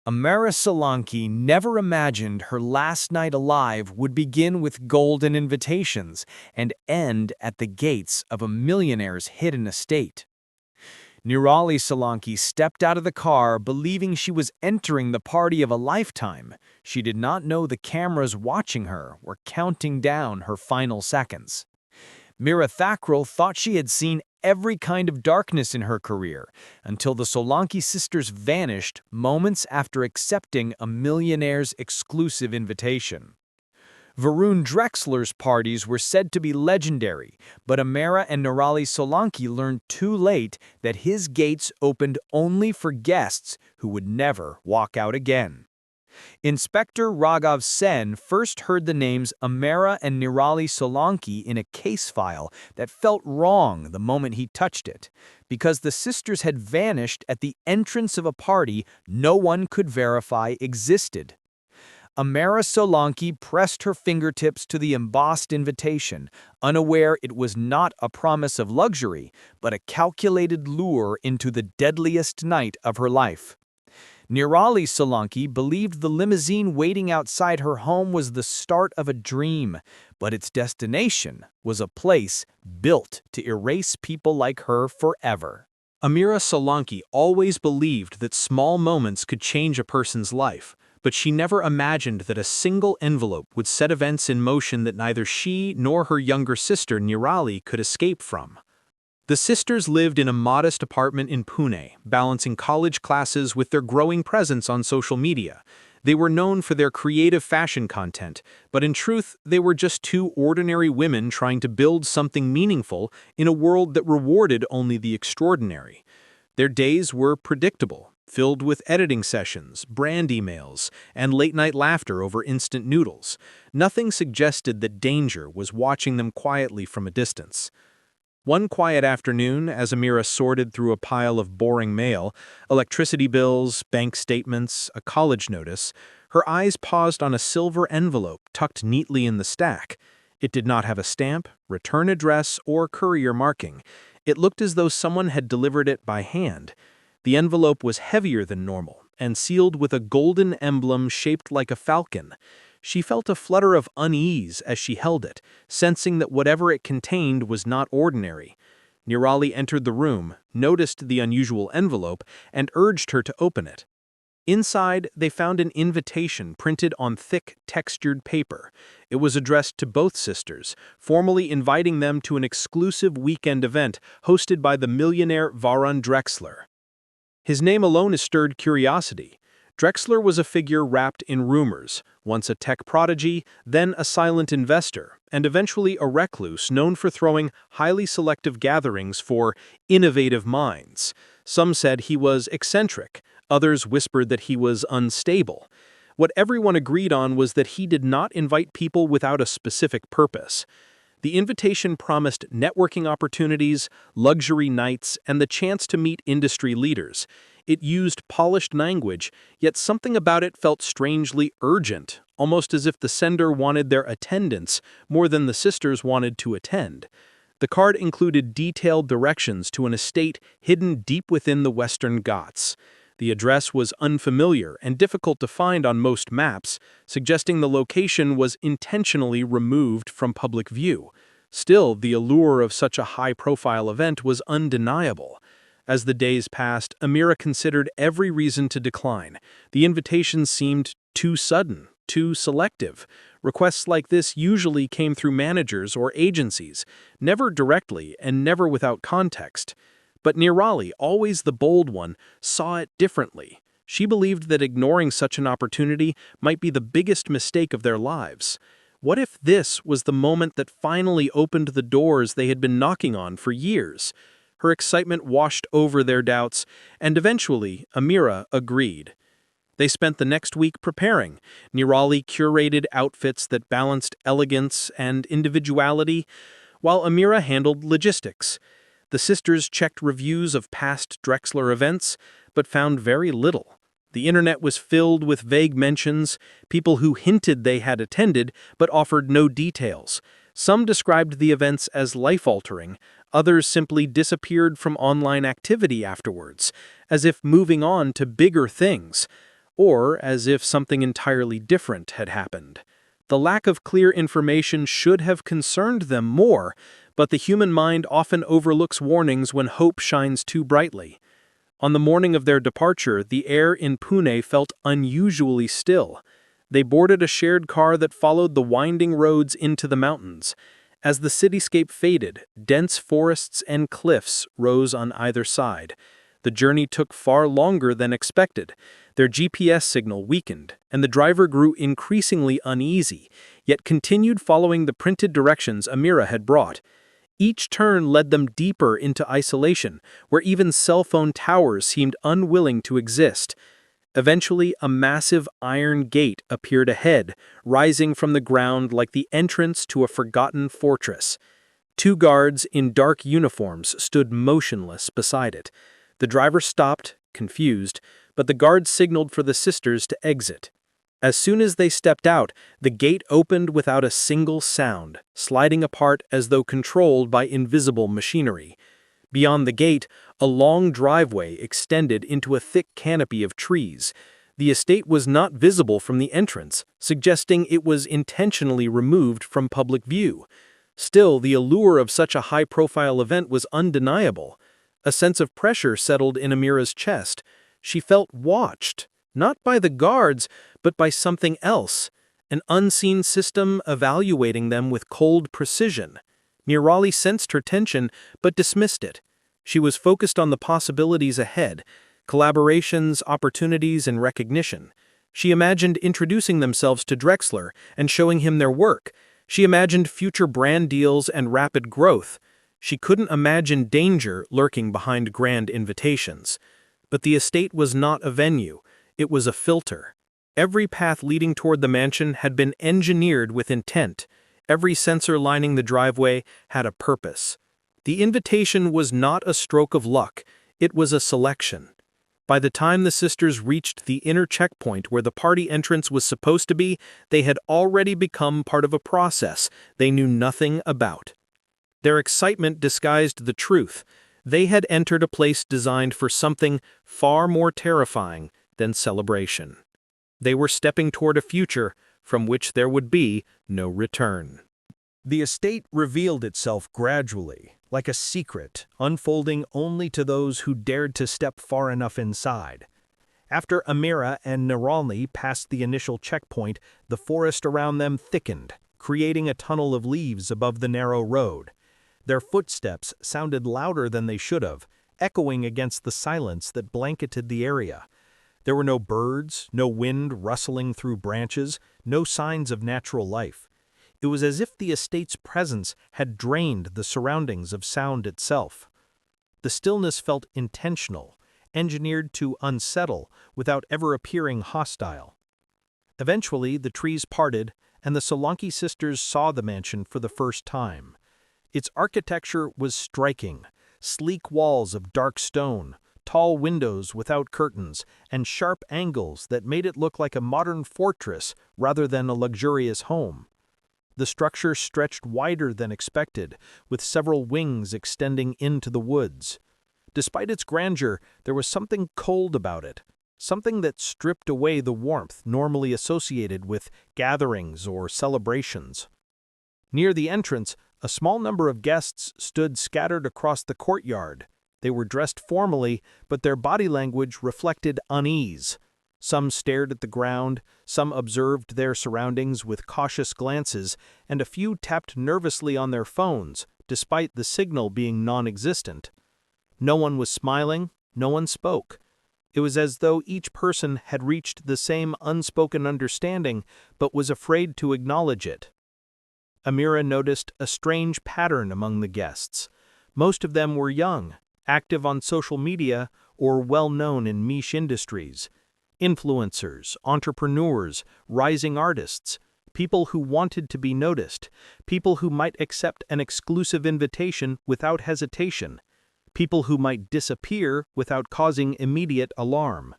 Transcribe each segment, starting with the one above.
Ameira Solanki never imagined her last night alive would begin with golden invitations and end at the gates of a millionaire's hidden estate. Nirali Solanki stepped out of the car believing she was entering the party of a lifetime. She did not know the cameras watching her were counting down her final seconds. Mira Thakral thought she had seen every kind of darkness in her career until the Solanki sisters vanished moments after accepting a millionaire's exclusive invitation. Varun Drexler's parties were said to be legendary, but Ameira and Nirali Solanki learned too late that his gates opened only for guests who would never walk out again. Inspector Raghav first heard the names Ameira and Nirali Solanki in a case file that felt wrong the moment he touched it, because the sisters had vanished at the entrance of a party no one could verify existed. Ameira Solanki pressed her fingertips to the embossed invitation, unaware it was not a promise of luxury, but a calculated lure into the deadliest night of her life. Nirali Solanki believed the limousine waiting outside her home was the start of a dream, but its destination was a place built to erase people like her forever. Ameira Solanki always believed that small moments could change a person's life, but she never imagined that a single envelope would set events in motion that neither she nor her younger sister Nirali could escape from. The sisters lived in a modest apartment in Pune, balancing college classes with their growing presence on social media. They were known for their creative fashion content, but in truth, they were just two ordinary women trying to build something meaningful in a world that rewarded only the extraordinary. Their days were predictable, filled with editing sessions, brand emails, and late-night laughter over instant noodles. Nothing suggested that danger was watching them quietly from a distance. One quiet afternoon, as Ameira sorted through a pile of boring mail, electricity bills, bank statements, a college notice, her eyes paused on a silver envelope tucked neatly in the stack. It did not have a stamp, return address, or courier marking. It looked as though someone had delivered it by hand. The envelope was heavier than normal and sealed with a golden emblem shaped like a falcon. She felt a flutter of unease as she held it, sensing that whatever it contained was not ordinary. Nirali entered the room, noticed the unusual envelope, and urged her to open it. Inside, they found an invitation printed on thick, textured paper. It was addressed to both sisters, formally inviting them to an exclusive weekend event hosted by the millionaire Varun Drexler. His name alone stirred curiosity. Drexler was a figure wrapped in rumors, once a tech prodigy, then a silent investor, and eventually a recluse known for throwing highly selective gatherings for innovative minds. Some said he was eccentric, others whispered that he was unstable. What everyone agreed on was that he did not invite people without a specific purpose. The invitation promised networking opportunities, luxury nights, and the chance to meet industry leaders. It used polished language, yet something about it felt strangely urgent, almost as if the sender wanted their attendance more than the sisters wanted to attend. The card included detailed directions to an estate hidden deep within the Western Ghats. The address was unfamiliar and difficult to find on most maps, suggesting the location was intentionally removed from public view. Still, the allure of such a high-profile event was undeniable. As the days passed, Ameira considered every reason to decline. The invitation seemed too sudden, too selective. Requests like this usually came through managers or agencies, never directly and never without context. But Nirali, always the bold one, saw it differently. She believed that ignoring such an opportunity might be the biggest mistake of their lives. What if this was the moment that finally opened the doors they had been knocking on for years? Her excitement washed over their doubts, and eventually, Ameira agreed. They spent the next week preparing. Nirali curated outfits that balanced elegance and individuality, while Ameira handled logistics. The sisters checked reviews of past Drexler events, but found very little. The internet was filled with vague mentions, people who hinted they had attended but offered no details. Some described the events as life-altering, others simply disappeared from online activity afterwards, as if moving on to bigger things. or as if something entirely different had happened. The lack of clear information should have concerned them more, but the human mind often overlooks warnings when hope shines too brightly. On the morning of their departure, the air in Pune felt unusually still. They boarded a shared car that followed the winding roads into the mountains. As the cityscape faded, dense forests and cliffs rose on either side. The journey took far longer than expected. Their GPS signal weakened, and the driver grew increasingly uneasy, yet continued following the printed directions Ameira had brought. Each turn led them deeper into isolation, where even cell phone towers seemed unwilling to exist. Eventually, a massive iron gate appeared ahead, rising from the ground like the entrance to a forgotten fortress. Two guards in dark uniforms stood motionless beside it. The driver stopped, confused, but the guards signaled for the sisters to exit. As soon as they stepped out, the gate opened without a single sound, sliding apart as though controlled by invisible machinery. Beyond the gate, a long driveway extended into a thick canopy of trees. The estate was not visible from the entrance, suggesting it was intentionally removed from public view. Still, the allure of such a high-profile event was undeniable. A sense of pressure settled in Ameira's chest. She felt watched, not by the guards, but by something else, an unseen system evaluating them with cold precision. Nirali sensed her tension, but dismissed it. She was focused on the possibilities ahead, collaborations, opportunities, and recognition. She imagined introducing themselves to Drexler and showing him their work. She imagined future brand deals and rapid growth. She couldn't imagine danger lurking behind grand invitations. But the estate was not a venue. It was a filter. Every path leading toward the mansion had been engineered with intent. Every sensor lining the driveway had a purpose. The invitation was not a stroke of luck. It was a selection. By the time the sisters reached the inner checkpoint where the party entrance was supposed to be, they had already become part of a process they knew nothing about. Their excitement disguised the truth. They had entered a place designed for something far more terrifying than celebration. They were stepping toward a future from which there would be no return. The estate revealed itself gradually, like a secret, unfolding only to those who dared to step far enough inside. After Ameira and Nirali passed the initial checkpoint, the forest around them thickened, creating a tunnel of leaves above the narrow road. Their footsteps sounded louder than they should have, echoing against the silence that blanketed the area. There were no birds, no wind rustling through branches, no signs of natural life. It was as if the estate's presence had drained the surroundings of sound itself. The stillness felt intentional, engineered to unsettle without ever appearing hostile. Eventually, the trees parted, and the Solanki sisters saw the mansion for the first time. Its architecture was striking: sleek walls of dark stone, tall windows without curtains, and sharp angles that made it look like a modern fortress rather than a luxurious home. The structure stretched wider than expected, with several wings extending into the woods. Despite its grandeur, there was something cold about it, something that stripped away the warmth normally associated with gatherings or celebrations. Near the entrance, a small number of guests stood scattered across the courtyard. They were dressed formally, but their body language reflected unease. Some stared at the ground, some observed their surroundings with cautious glances, and a few tapped nervously on their phones, despite the signal being non-existent. No one was smiling, no one spoke. It was as though each person had reached the same unspoken understanding, but was afraid to acknowledge it. Ameira noticed a strange pattern among the guests. Most of them were young, active on social media, or well-known in niche industries. Influencers, entrepreneurs, rising artists, people who wanted to be noticed, people who might accept an exclusive invitation without hesitation, people who might disappear without causing immediate alarm.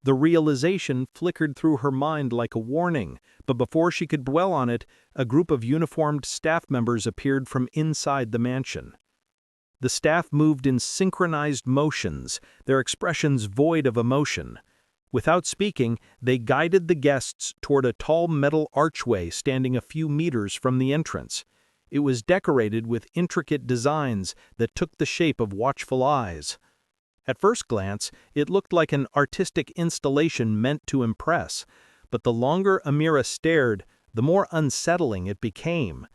The realization flickered through her mind like a warning, but before she could dwell on it, a group of uniformed staff members appeared from inside the mansion. The staff moved in synchronized motions, their expressions void of emotion. Without speaking, they guided the guests toward a tall metal archway standing a few meters from the entrance. It was decorated with intricate designs that took the shape of watchful eyes. At first glance, it looked like an artistic installation meant to impress, but the longer Ameira stared, the more unsettling it became.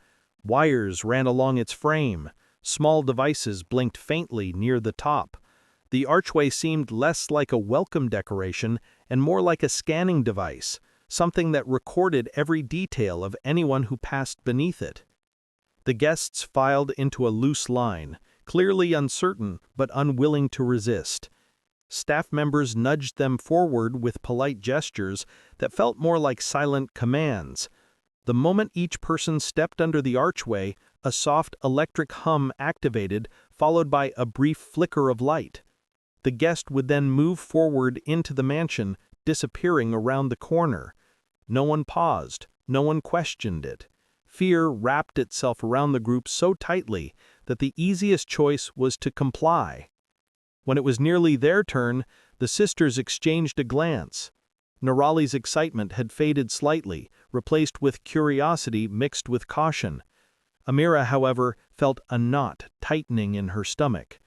Wires ran along its frame. Small devices blinked faintly near the top. The archway seemed less like a welcome decoration and more like a scanning device, something that recorded every detail of anyone who passed beneath it. The guests filed into a loose line, clearly uncertain but unwilling to resist. Staff members nudged them forward with polite gestures that felt more like silent commands. The moment each person stepped under the archway, a soft electric hum activated, followed by a brief flicker of light. The guest would then move forward into the mansion, disappearing around the corner. No one paused, no one questioned it. Fear wrapped itself around the group so tightly that the easiest choice was to comply. When it was nearly their turn, the sisters exchanged a glance. Nirali's excitement had faded slightly, replaced with curiosity mixed with caution. Ameira, however, felt a knot tightening in her stomach.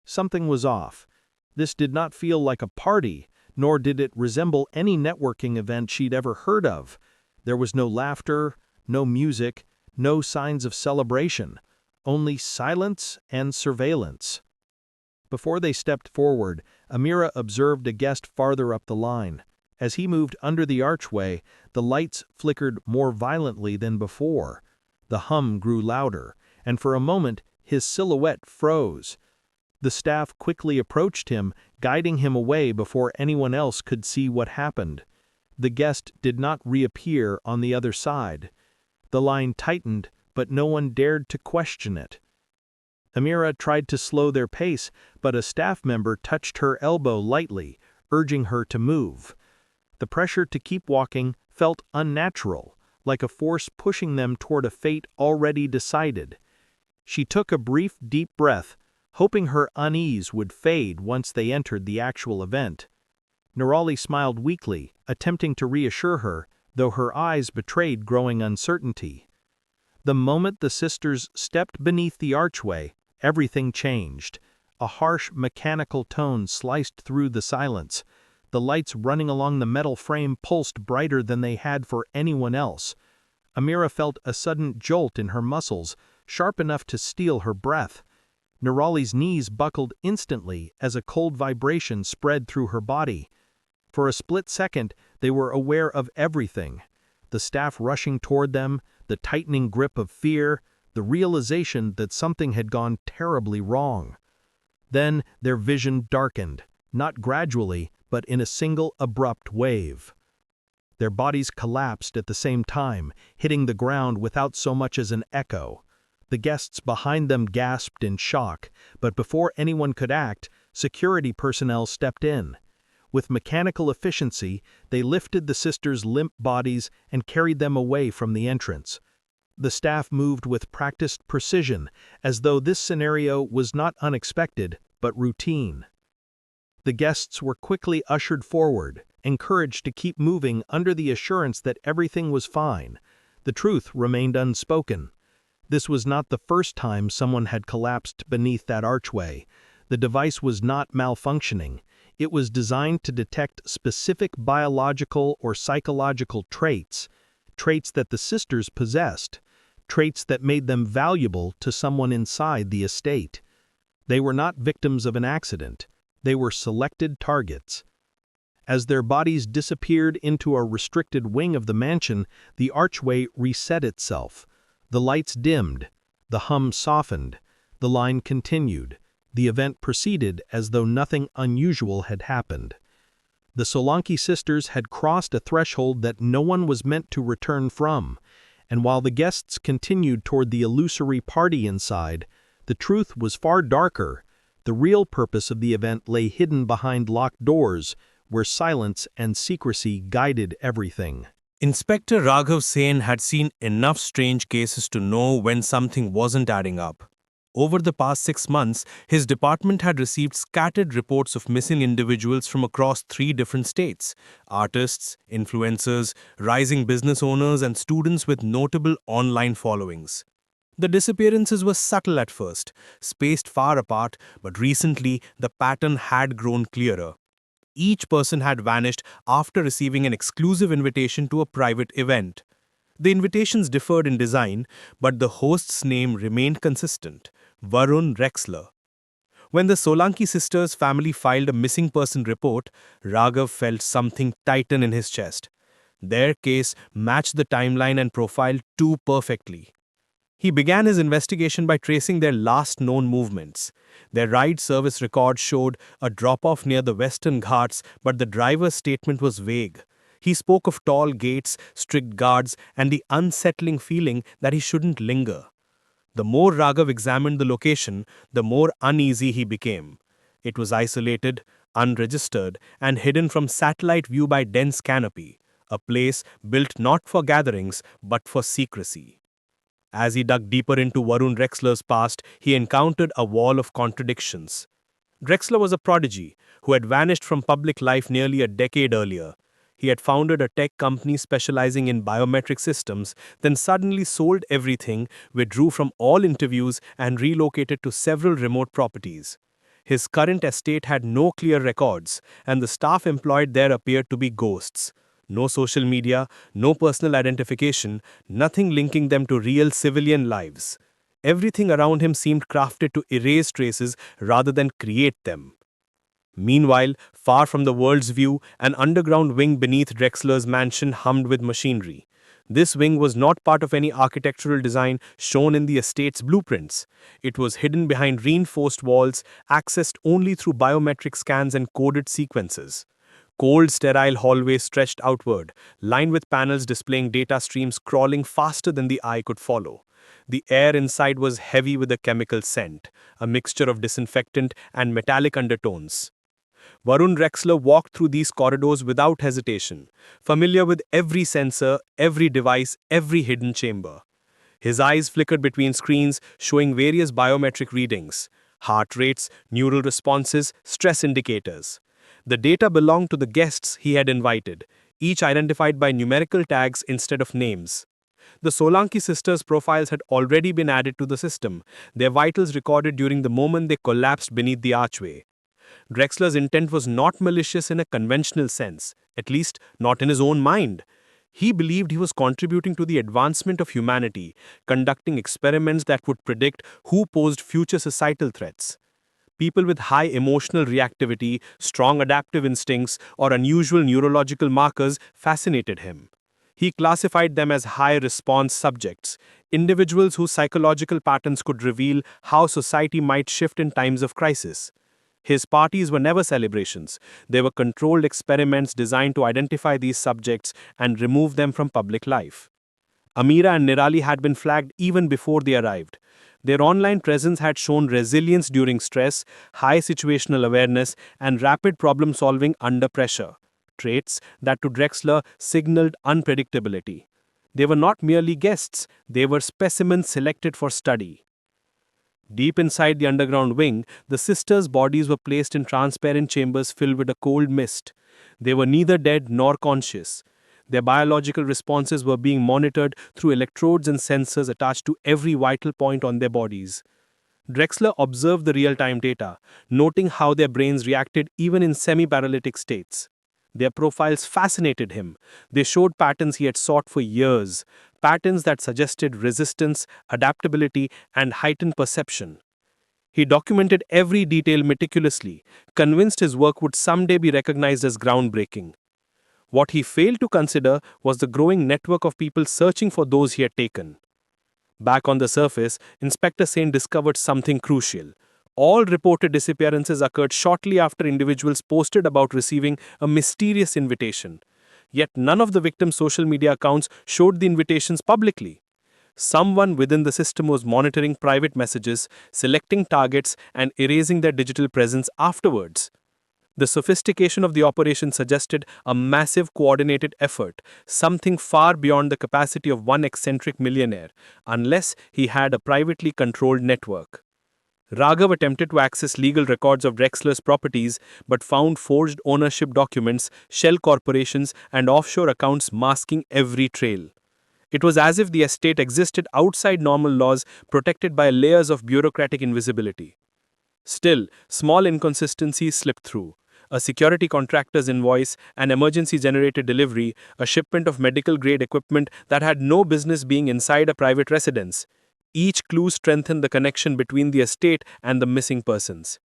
Something was off. This did not feel like a party, nor did it resemble any networking event she'd ever heard of. There was no laughter, no music, no signs of celebration, only silence and surveillance. Before they stepped forward, Ameira observed a guest farther up the line. As he moved under the archway, the lights flickered more violently than before. The hum grew louder, and for a moment his silhouette froze. The staff quickly approached him, guiding him away before anyone else could see what happened. The guest did not reappear on the other side. The line tightened, but no one dared to question it. Ameira tried to slow their pace, but a staff member touched her elbow lightly, urging her to move. The pressure to keep walking felt unnatural, like a force pushing them toward a fate already decided. She took a brief, deep breath, hoping her unease would fade once they entered the actual event. Nirali smiled weakly, attempting to reassure her, though her eyes betrayed growing uncertainty. The moment the sisters stepped beneath the archway, everything changed. A harsh, mechanical tone sliced through the silence. The lights running along the metal frame pulsed brighter than they had for anyone else. Ameira felt a sudden jolt in her muscles, sharp enough to steal her breath. Nirali's knees buckled instantly as a cold vibration spread through her body. For a split second, they were aware of everything. The staff rushing toward them, the tightening grip of fear, the realization that something had gone terribly wrong. Then their vision darkened, not gradually, but in a single abrupt wave. Their bodies collapsed at the same time, hitting the ground without so much as an echo. The guests behind them gasped in shock, but before anyone could act, security personnel stepped in. With mechanical efficiency, they lifted the sisters' limp bodies and carried them away from the entrance. The staff moved with practiced precision, as though this scenario was not unexpected, but routine. The guests were quickly ushered forward, encouraged to keep moving under the assurance that everything was fine. The truth remained unspoken. This was not the first time someone had collapsed beneath that archway. The device was not malfunctioning. It was designed to detect specific biological or psychological traits, traits that the sisters possessed, traits that made them valuable to someone inside the estate. They were not victims of an accident. They were selected targets. As their bodies disappeared into a restricted wing of the mansion, the archway reset itself. The lights dimmed. The hum softened. The line continued. The event proceeded as though nothing unusual had happened. The Solanki sisters had crossed a threshold that no one was meant to return from, and while the guests continued toward the illusory party inside, the truth was far darker. The real purpose of the event lay hidden behind locked doors, where silence and secrecy guided everything. Inspector Raghav Sen had seen enough strange cases to know when something wasn't adding up. Over the past 6 months, his department had received scattered reports of missing individuals from across 3 different states: artists, influencers, rising business owners, and students with notable online followings. The disappearances were subtle at first, spaced far apart, but recently the pattern had grown clearer. Each person had vanished after receiving an exclusive invitation to a private event. The invitations differed in design, but the host's name remained consistent: Varun Drexler. When the Solanki sisters' family filed a missing person report, Raghav felt something tighten in his chest. Their case matched the timeline and profile too perfectly. He began his investigation by tracing their last known movements. Their ride service record showed a drop-off near the Western Ghats, but the driver's statement was vague. He spoke of tall gates, strict guards, and the unsettling feeling that he shouldn't linger. The more Raghav examined the location, the more uneasy he became. It was isolated, unregistered, and hidden from satellite view by dense canopy, a place built not for gatherings but for secrecy. As he dug deeper into Varun Drexler's past, he encountered a wall of contradictions. Drexler was a prodigy who had vanished from public life nearly a decade earlier. He had founded a tech company specializing in biometric systems, then suddenly sold everything, withdrew from all interviews, and relocated to several remote properties. His current estate had no clear records, and the staff employed there appeared to be ghosts. No social media, no personal identification, nothing linking them to real civilian lives. Everything around him seemed crafted to erase traces rather than create them. Meanwhile, far from the world's view, an underground wing beneath Drexler's mansion hummed with machinery. This wing was not part of any architectural design shown in the estate's blueprints. It was hidden behind reinforced walls, accessed only through biometric scans and coded sequences. Cold, sterile hallways stretched outward, lined with panels displaying data streams crawling faster than the eye could follow. The air inside was heavy with a chemical scent, a mixture of disinfectant and metallic undertones. Varun Drexler walked through these corridors without hesitation, familiar with every sensor, every device, every hidden chamber. His eyes flickered between screens, showing various biometric readings: heart rates, neural responses, stress indicators. The data belonged to the guests he had invited, each identified by numerical tags instead of names. The Solanki sisters' profiles had already been added to the system, their vitals recorded during the moment they collapsed beneath the archway. Drexler's intent was not malicious in a conventional sense, at least not in his own mind. He believed he was contributing to the advancement of humanity, conducting experiments that would predict who posed future societal threats. People with high emotional reactivity, strong adaptive instincts, or unusual neurological markers fascinated him. He classified them as high-response subjects, individuals whose psychological patterns could reveal how society might shift in times of crisis. His parties were never celebrations. They were controlled experiments designed to identify these subjects and remove them from public life. Ameira and Nirali had been flagged even before they arrived. Their online presence had shown resilience during stress, high situational awareness, and rapid problem-solving under pressure, traits that to Drexler signaled unpredictability. They were not merely guests, they were specimens selected for study. Deep inside the underground wing, the sisters' bodies were placed in transparent chambers filled with a cold mist. They were neither dead nor conscious. Their biological responses were being monitored through electrodes and sensors attached to every vital point on their bodies. Drexler observed the real-time data, noting how their brains reacted even in semi-paralytic states. Their profiles fascinated him. They showed patterns he had sought for years, patterns that suggested resistance, adaptability, and heightened perception. He documented every detail meticulously, convinced his work would someday be recognized as groundbreaking. What he failed to consider was the growing network of people searching for those he had taken. Back on the surface, Inspector Sain discovered something crucial. All reported disappearances occurred shortly after individuals posted about receiving a mysterious invitation. Yet none of the victims' social media accounts showed the invitations publicly. Someone within the system was monitoring private messages, selecting targets, and erasing their digital presence afterwards. The sophistication of the operation suggested a massive coordinated effort, something far beyond the capacity of one eccentric millionaire, unless he had a privately controlled network. Raghav attempted to access legal records of Drexler's properties but found forged ownership documents, shell corporations, and offshore accounts masking every trail. It was as if the estate existed outside normal laws, protected by layers of bureaucratic invisibility. Still, small inconsistencies slipped through. A security contractor's invoice, an emergency generated delivery, a shipment of medical grade equipment that had no business being inside a private residence. Each clue strengthened the connection between the estate and the missing persons.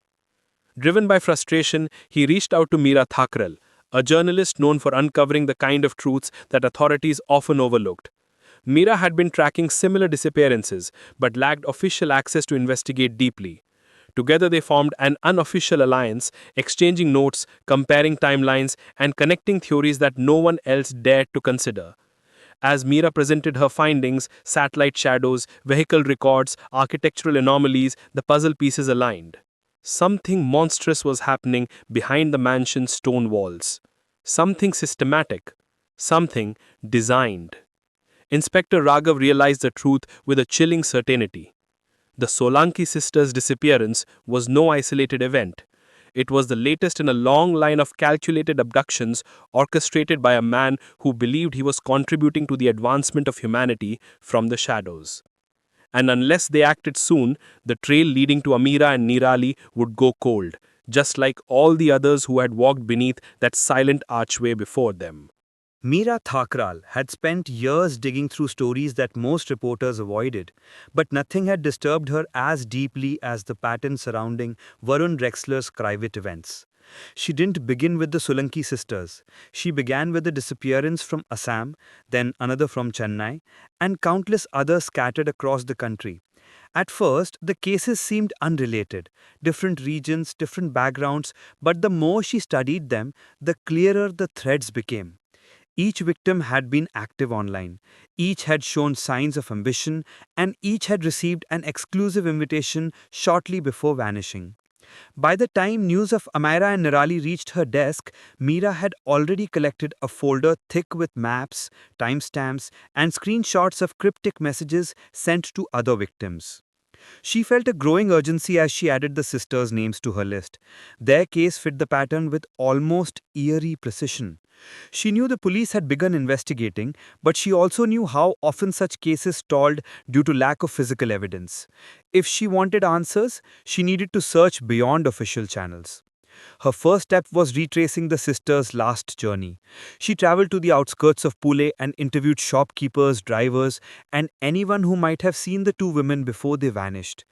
Driven by frustration, he reached out to Mira Thakral, a journalist known for uncovering the kind of truths that authorities often overlooked. Mira had been tracking similar disappearances but lacked official access to investigate deeply. Together they formed an unofficial alliance, exchanging notes, comparing timelines, and connecting theories that no one else dared to consider. As Mira presented her findings, satellite shadows, vehicle records, architectural anomalies, the puzzle pieces aligned. Something monstrous was happening behind the mansion's stone walls. Something systematic. Something designed. Inspector Raghav realized the truth with a chilling certainty. The Solanki sisters' disappearance was no isolated event. It was the latest in a long line of calculated abductions orchestrated by a man who believed he was contributing to the advancement of humanity from the shadows. And unless they acted soon, the trail leading to Ameira and Nirali would go cold, just like all the others who had walked beneath that silent archway before them. Mira Thakral had spent years digging through stories that most reporters avoided, but nothing had disturbed her as deeply as the pattern surrounding Varun Drexler's private events. She didn't begin with the Solanki sisters. She began with the disappearance from Assam, then another from Chennai, and countless others scattered across the country. At first, the cases seemed unrelated, different regions, different backgrounds, but the more she studied them, the clearer the threads became. Each victim had been active online, each had shown signs of ambition, and each had received an exclusive invitation shortly before vanishing. By the time news of Ameira and Nirali reached her desk, Mira had already collected a folder thick with maps, timestamps, and screenshots of cryptic messages sent to other victims. She felt a growing urgency as she added the sisters' names to her list. Their case fit the pattern with almost eerie precision. She knew the police had begun investigating, but she also knew how often such cases stalled due to lack of physical evidence. If she wanted answers, she needed to search beyond official channels. Her first step was retracing the sisters' last journey. She traveled to the outskirts of Pune and interviewed shopkeepers, drivers, and anyone who might have seen the two women before they vanished.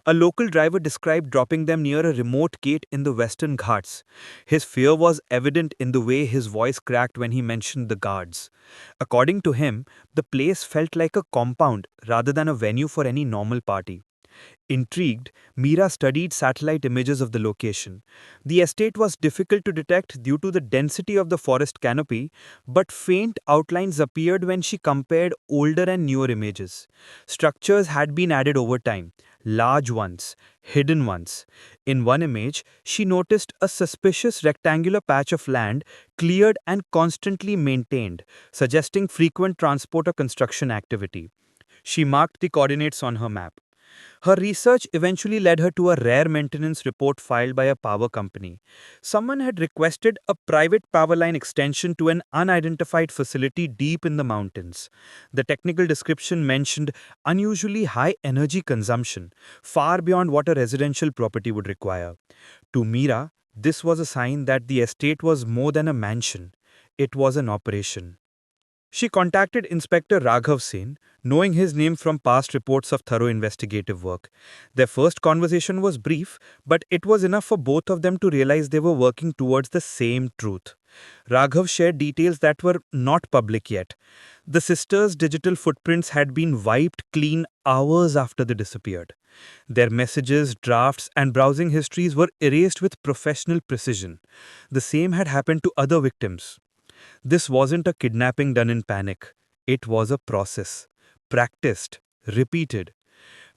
A local driver described dropping them near a remote gate in the Western Ghats. His fear was evident in the way his voice cracked when he mentioned the guards. According to him, the place felt like a compound rather than a venue for any normal party. Intrigued, Mira studied satellite images of the location. The estate was difficult to detect due to the density of the forest canopy, but faint outlines appeared when she compared older and newer images. Structures had been added over time, large ones, hidden ones. In one image, she noticed a suspicious rectangular patch of land cleared and constantly maintained, suggesting frequent transport or construction activity. She marked the coordinates on her map. Her research eventually led her to a rare maintenance report filed by a power company. Someone had requested a private power line extension to an unidentified facility deep in the mountains. The technical description mentioned unusually high energy consumption, far beyond what a residential property would require. To Mira, this was a sign that the estate was more than a mansion. It was an operation. She contacted Inspector Raghav, knowing his name from past reports of thorough investigative work. Their first conversation was brief, but it was enough for both of them to realize they were working towards the same truth. Raghav shared details that were not public yet. The sisters' digital footprints had been wiped clean hours after they disappeared. Their messages, drafts, and browsing histories were erased with professional precision. The same had happened to other victims. This wasn't a kidnapping done in panic. It was a process. Practiced. Repeated.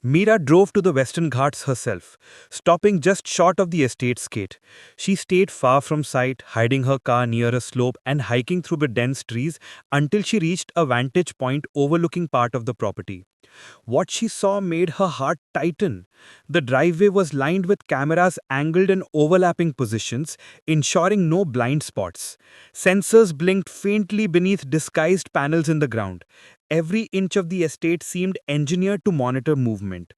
Mira drove to the Western Ghats herself, stopping just short of the estate's gate. She stayed far from sight, hiding her car near a slope and hiking through the dense trees until she reached a vantage point overlooking part of the property. What she saw made her heart tighten. The driveway was lined with cameras angled in overlapping positions, ensuring no blind spots. Sensors blinked faintly beneath disguised panels in the ground. Every inch of the estate seemed engineered to monitor movement.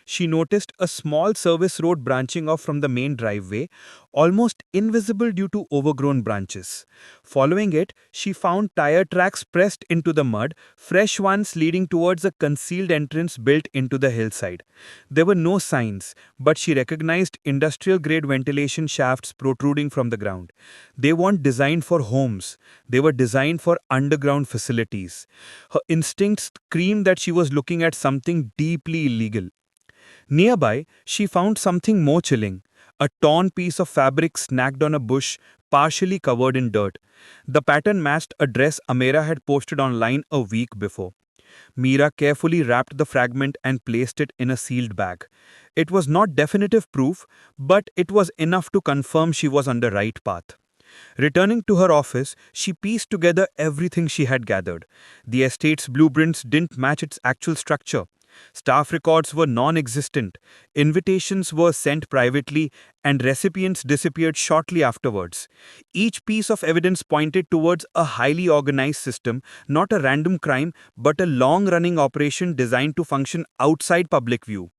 She noticed a small service road branching off from the main driveway, almost invisible due to overgrown branches. Following it, she found tire tracks pressed into the mud, fresh ones leading towards a concealed entrance built into the hillside. There were no signs, but she recognized industrial-grade ventilation shafts protruding from the ground. They weren't designed for homes. They were designed for underground facilities. Her instincts screamed that she was looking at something deeply illegal. Nearby, she found something more chilling, a torn piece of fabric snagged on a bush, partially covered in dirt. The pattern matched a dress Ameira had posted online a week before. Mira carefully wrapped the fragment and placed it in a sealed bag. It was not definitive proof, but it was enough to confirm she was on the right path. Returning to her office, she pieced together everything she had gathered. The estate's blueprints didn't match its actual structure. Staff records were non-existent, invitations were sent privately, and recipients disappeared shortly afterwards. Each piece of evidence pointed towards a highly organized system, not a random crime, but a long-running operation designed to function outside public view.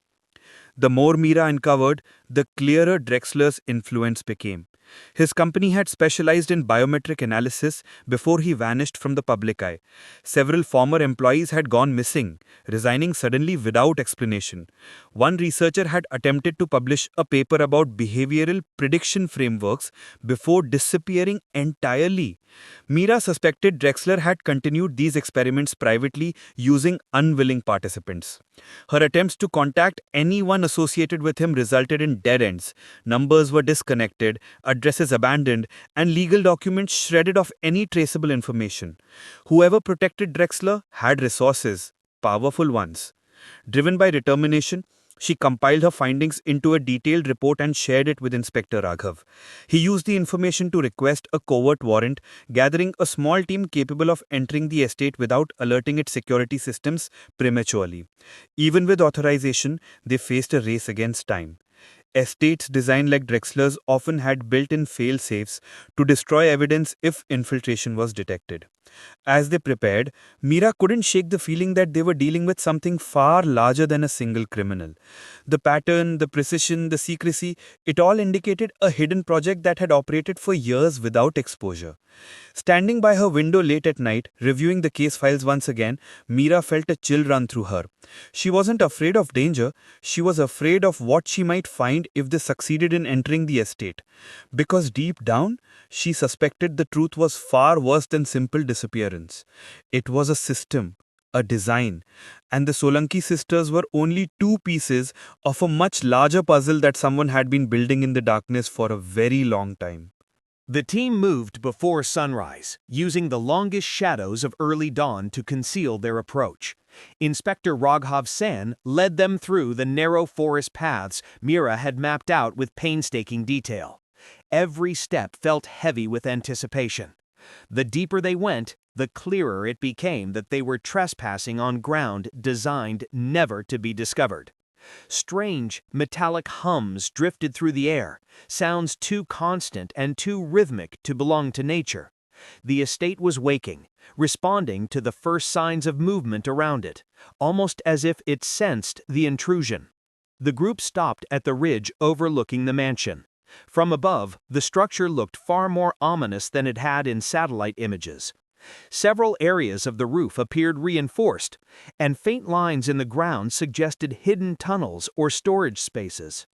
The more Mira uncovered, the clearer Drexler's influence became. His company had specialized in biometric analysis before he vanished from the public eye. Several former employees had gone missing, resigning suddenly without explanation. One researcher had attempted to publish a paper about behavioral prediction frameworks before disappearing entirely. Mira suspected Drexler had continued these experiments privately using unwilling participants. Her attempts to contact anyone associated with him resulted in dead ends. Numbers were disconnected, addresses abandoned, and legal documents shredded of any traceable information. Whoever protected Drexler had resources, powerful ones. Driven by determination, she compiled her findings into a detailed report and shared it with Inspector Raghav. He used the information to request a covert warrant, gathering a small team capable of entering the estate without alerting its security systems prematurely. Even with authorization, they faced a race against time. Estates designed like Drexler's often had built-in fail-safes to destroy evidence if infiltration was detected. As they prepared, Mira couldn't shake the feeling that they were dealing with something far larger than a single criminal. The pattern, the precision, the secrecy, it all indicated a hidden project that had operated for years without exposure. Standing by her window late at night, reviewing the case files once again, Mira felt a chill run through her. She wasn't afraid of danger, she was afraid of what she might find if they succeeded in entering the estate. Because deep down, she suspected the truth was far worse than simple disappearance. It was a system, a design, and the Solanki sisters were only two pieces of a much larger puzzle that someone had been building in the darkness for a very long time. The team moved before sunrise, using the longest shadows of early dawn to conceal their approach. Inspector Raghav Sen led them through the narrow forest paths Mira had mapped out with painstaking detail. Every step felt heavy with anticipation. The deeper they went, the clearer it became that they were trespassing on ground designed never to be discovered. Strange, metallic hums drifted through the air, sounds too constant and too rhythmic to belong to nature. The estate was waking, responding to the first signs of movement around it, almost as if it sensed the intrusion. The group stopped at the ridge overlooking the mansion. From above, the structure looked far more ominous than it had in satellite images. Several areas of the roof appeared reinforced, and faint lines in the ground suggested hidden tunnels or storage spaces.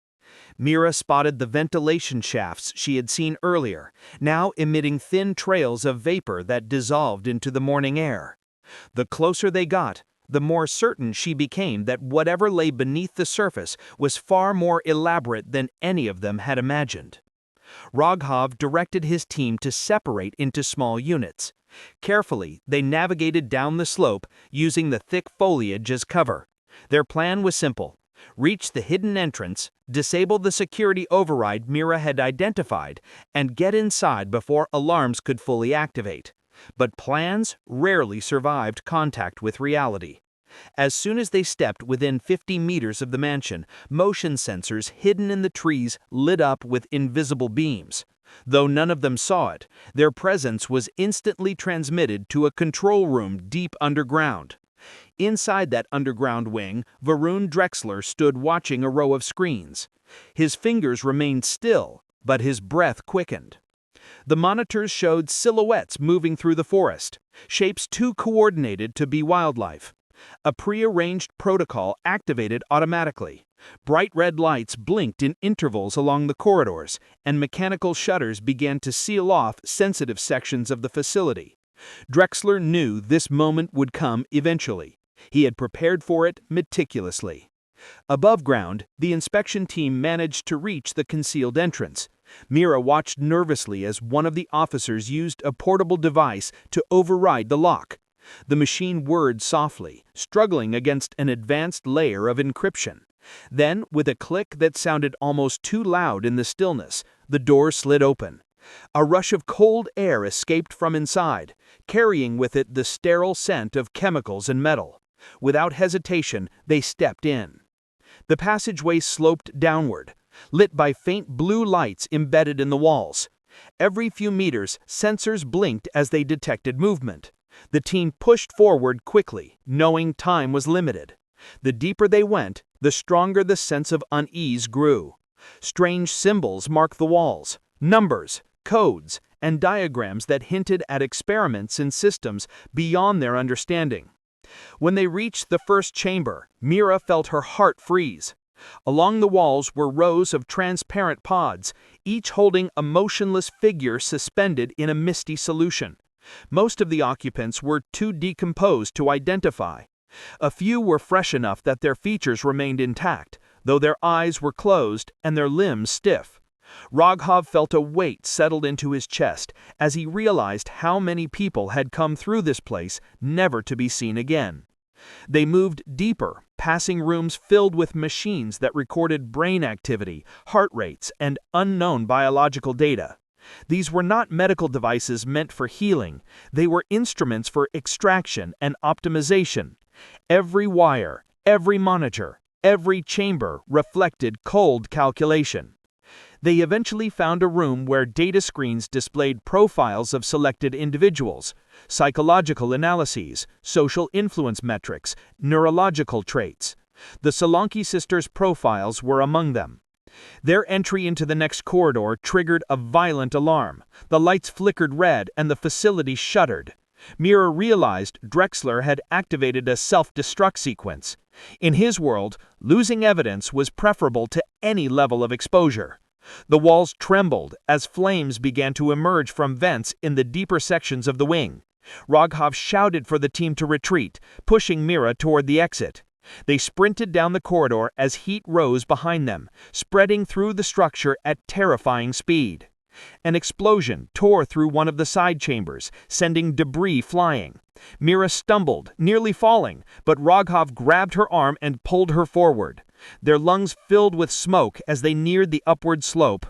Mira spotted the ventilation shafts she had seen earlier, now emitting thin trails of vapor that dissolved into the morning air. The closer they got, the more certain she became that whatever lay beneath the surface was far more elaborate than any of them had imagined. Raghav directed his team to separate into small units. Carefully, they navigated down the slope, using the thick foliage as cover. Their plan was simple: reach the hidden entrance, disable the security override Mira had identified, and get inside before alarms could fully activate. But plans rarely survived contact with reality. As soon as they stepped within 50 meters of the mansion, motion sensors hidden in the trees lit up with invisible beams. Though none of them saw it, their presence was instantly transmitted to a control room deep underground. Inside that underground wing, Varun Drexler stood watching a row of screens. His fingers remained still, but his breath quickened. The monitors showed silhouettes moving through the forest, shapes too coordinated to be wildlife. A prearranged protocol activated automatically. Bright red lights blinked in intervals along the corridors, and mechanical shutters began to seal off sensitive sections of the facility. Drexler knew this moment would come eventually. He had prepared for it meticulously. Above ground, the inspection team managed to reach the concealed entrance. Mira watched nervously as one of the officers used a portable device to override the lock. The machine whirred softly, struggling against an advanced layer of encryption. Then, with a click that sounded almost too loud in the stillness, the door slid open. A rush of cold air escaped from inside, carrying with it the sterile scent of chemicals and metal. Without hesitation, they stepped in. The passageway sloped downward, lit by faint blue lights embedded in the walls. Every few meters, sensors blinked as they detected movement. The team pushed forward quickly, knowing time was limited. The deeper they went, the stronger the sense of unease grew. Strange symbols marked the walls, numbers, codes, and diagrams that hinted at experiments in systems beyond their understanding. When they reached the first chamber, Mira felt her heart freeze. Along the walls were rows of transparent pods, each holding a motionless figure suspended in a misty solution. Most of the occupants were too decomposed to identify. A few were fresh enough that their features remained intact, though their eyes were closed and their limbs stiff. Raghav felt a weight settled into his chest as he realized how many people had come through this place, never to be seen again. They moved deeper, passing rooms filled with machines that recorded brain activity, heart rates, and unknown biological data. These were not medical devices meant for healing, they were instruments for extraction and optimization. Every wire, every monitor, every chamber reflected cold calculation. They eventually found a room where data screens displayed profiles of selected individuals, psychological analyses, social influence metrics, neurological traits. The Solanki sisters' profiles were among them. Their entry into the next corridor triggered a violent alarm. The lights flickered red and the facility shuddered. Mira realized Drexler had activated a self-destruct sequence. In his world, losing evidence was preferable to any level of exposure. The walls trembled as flames began to emerge from vents in the deeper sections of the wing. Raghav shouted for the team to retreat, pushing Mira toward the exit. They sprinted down the corridor as heat rose behind them, spreading through the structure at terrifying speed. An explosion tore through one of the side chambers, sending debris flying. Mira stumbled, nearly falling, but Raghav grabbed her arm and pulled her forward. Their lungs filled with smoke as they neared the upward slope.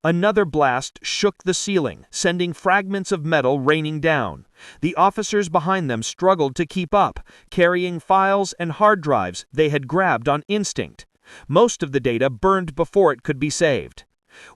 Another blast shook the ceiling, sending fragments of metal raining down. The officers behind them struggled to keep up, carrying files and hard drives they had grabbed on instinct. Most of the data burned before it could be saved.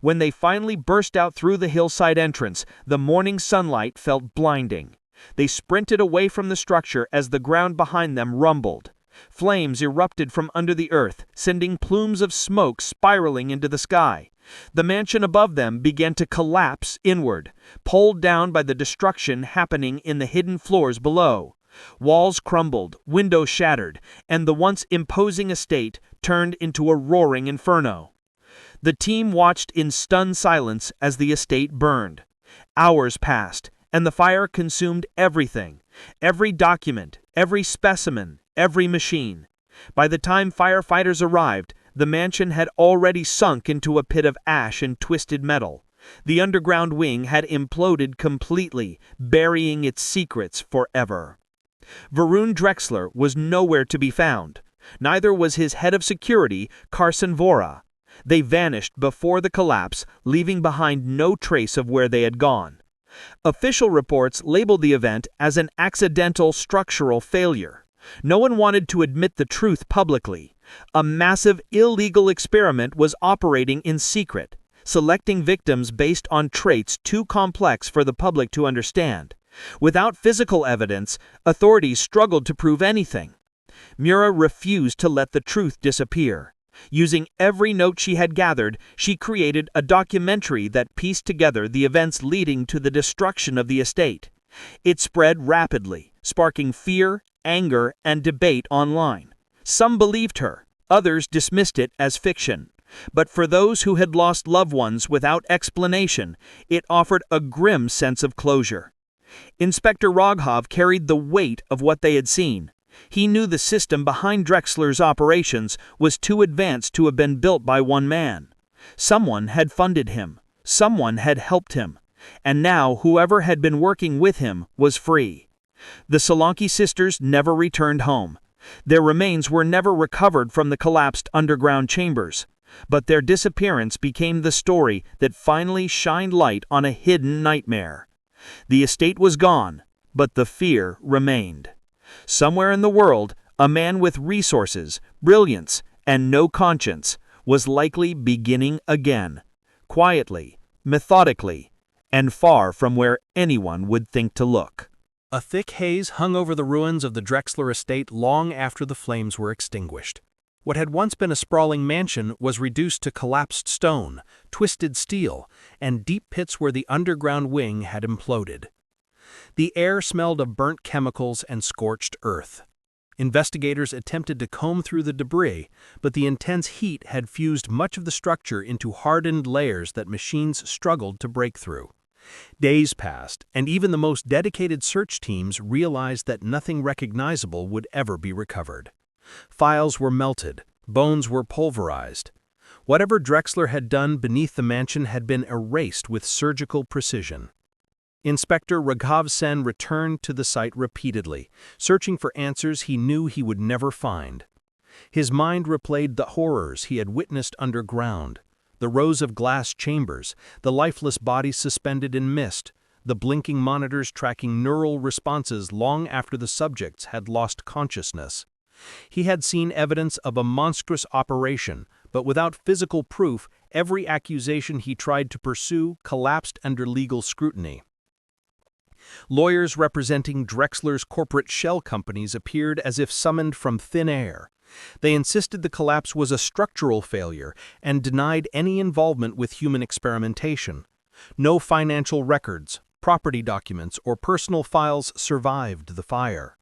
When they finally burst out through the hillside entrance, the morning sunlight felt blinding. They sprinted away from the structure as the ground behind them rumbled. Flames erupted from under the earth, sending plumes of smoke spiraling into the sky. The mansion above them began to collapse inward, pulled down by the destruction happening in the hidden floors below. Walls crumbled, windows shattered, and the once imposing estate turned into a roaring inferno. The team watched in stunned silence as the estate burned. Hours passed, and the fire consumed everything, every document, every specimen, every machine. By the time firefighters arrived, the mansion had already sunk into a pit of ash and twisted metal. The underground wing had imploded completely, burying its secrets forever. Varun Drexler was nowhere to be found. Neither was his head of security, Carson Vora. They vanished before the collapse, leaving behind no trace of where they had gone. Official reports labeled the event as an accidental structural failure. No one wanted to admit the truth publicly. A massive illegal experiment was operating in secret, selecting victims based on traits too complex for the public to understand. Without physical evidence, authorities struggled to prove anything. Mira refused to let the truth disappear. Using every note she had gathered, she created a documentary that pieced together the events leading to the destruction of the estate. It spread rapidly, sparking fear, anger, and debate online. Some believed her, others dismissed it as fiction. But for those who had lost loved ones without explanation, it offered a grim sense of closure. Inspector Raghav carried the weight of what they had seen. He knew the system behind Drexler's operations was too advanced to have been built by one man. Someone had funded him. Someone had helped him. And now whoever had been working with him was free. The Solanki sisters never returned home. Their remains were never recovered from the collapsed underground chambers. But their disappearance became the story that finally shined light on a hidden nightmare. The estate was gone, but the fear remained. Somewhere in the world, a man with resources, brilliance, and no conscience was likely beginning again, quietly, methodically, and far from where anyone would think to look. A thick haze hung over the ruins of the Drexler estate long after the flames were extinguished. What had once been a sprawling mansion was reduced to collapsed stone, twisted steel, and deep pits where the underground wing had imploded. The air smelled of burnt chemicals and scorched earth. Investigators attempted to comb through the debris, but the intense heat had fused much of the structure into hardened layers that machines struggled to break through. Days passed, and even the most dedicated search teams realized that nothing recognizable would ever be recovered. Files were melted, bones were pulverized. Whatever Drexler had done beneath the mansion had been erased with surgical precision. Inspector Raghav Sen returned to the site repeatedly, searching for answers he knew he would never find. His mind replayed the horrors he had witnessed underground, the rows of glass chambers, the lifeless bodies suspended in mist, the blinking monitors tracking neural responses long after the subjects had lost consciousness. He had seen evidence of a monstrous operation, but without physical proof, every accusation he tried to pursue collapsed under legal scrutiny. Lawyers representing Drexler's corporate shell companies appeared as if summoned from thin air. They insisted the collapse was a structural failure and denied any involvement with human experimentation. No financial records, property documents, or personal files survived the fire.